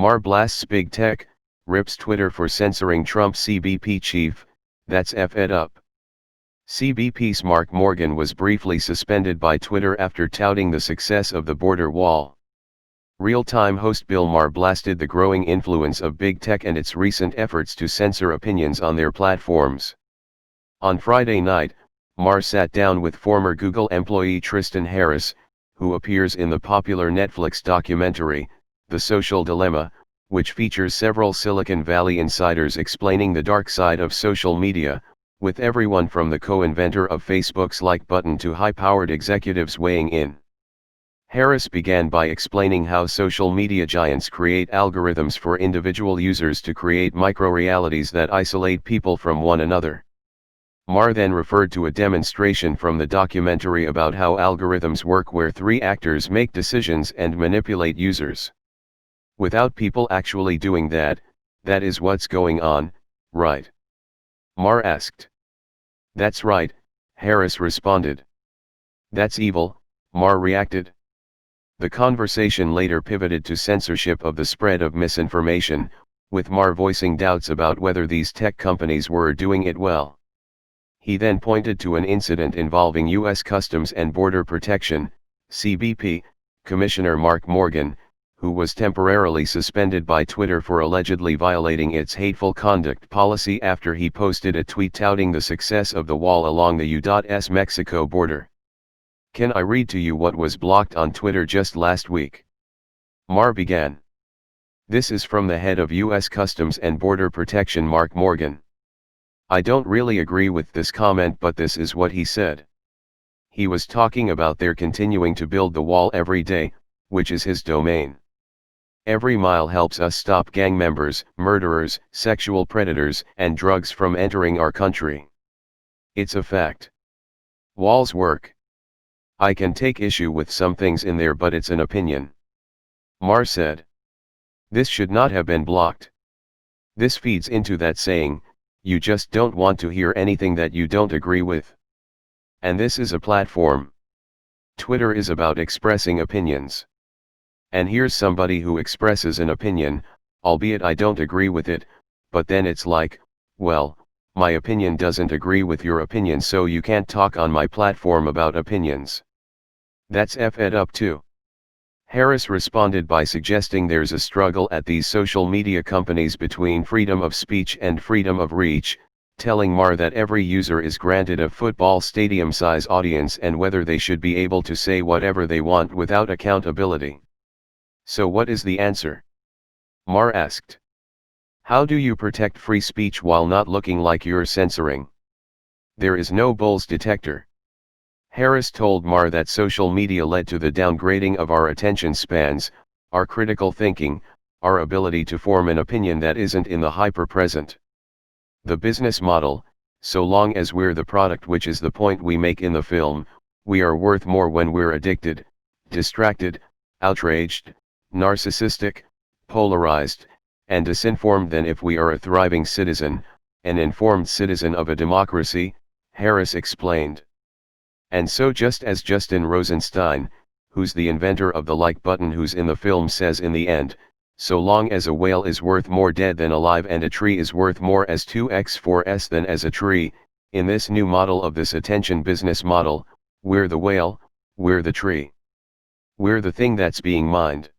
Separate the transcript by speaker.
Speaker 1: Maher blasts big tech, rips Twitter for censoring Trump CBP chief, that's F-ed up. CBP's Mark Morgan was briefly suspended by Twitter after touting the success of the border wall. Real-time host Bill Maher blasted the growing influence of big tech and its recent efforts to censor opinions on their platforms. On Friday night, Maher sat down with former Google employee Tristan Harris, who appears in the popular Netflix documentary, The Social Dilemma, which features several Silicon Valley insiders explaining the dark side of social media, with everyone from the co-inventor of Facebook's like button to high-powered executives weighing in. Harris began by explaining how social media giants create algorithms for individual users to create micro-realities that isolate people from one another. Maher then referred to a demonstration from the documentary about how algorithms work where three actors make decisions and manipulate users. Without people actually doing that, that is what's going on, right? Maher asked. That's right, Harris responded. That's evil, Maher reacted. The conversation later pivoted to censorship of the spread of misinformation, with Maher voicing doubts about whether these tech companies were doing it well. He then pointed to an incident involving U.S. Customs and Border Protection, CBP, Commissioner Mark Morgan, who was temporarily suspended by Twitter for allegedly violating its hateful conduct policy after he posted a tweet touting the success of the wall along the U.S. Mexico border. Can I read to you what was blocked on Twitter just last week? Maher began. This is from the head of U.S. Customs and Border Protection, Mark Morgan. I don't really agree with this comment, but this is what he said. He was talking about their continuing to build the wall every day, which is his domain. Every mile helps us stop gang members, murderers, sexual predators, and drugs from entering our country. It's a fact. Walls work. I can take issue with some things in there, but it's an opinion. Maher said. This should not have been blocked. This feeds into that saying, you just don't want to hear anything that you don't agree with. And this is a platform. Twitter is about expressing opinions. And here's somebody who expresses an opinion, albeit I don't agree with it, but then it's like, well, my opinion doesn't agree with your opinion, so you can't talk on my platform about opinions. That's F-ed up too. Harris responded by suggesting there's a struggle at these social media companies between freedom of speech and freedom of reach, telling Maher that every user is granted a football stadium-size audience and whether they should be able to say whatever they want without accountability. So what is the answer? Maher asked. How do you protect free speech while not looking like you're censoring? There is no Bulls detector. Harris told Maher that social media led to the downgrading of our attention spans, our critical thinking, our ability to form an opinion that isn't in the hyper-present. The business model, so long as we're the product, which is the point we make in the film, we are worth more when we're addicted, distracted, outraged, narcissistic, polarized, and disinformed than if we are a thriving citizen, an informed citizen of a democracy, Harris explained. And so just as Justin Rosenstein, who's the inventor of the like button who's in the film, says in the end, so long as a whale is worth more dead than alive and a tree is worth more as 2x4s than as a tree, in this new model of this attention business model, we're the whale, we're the tree. We're the thing that's being mined.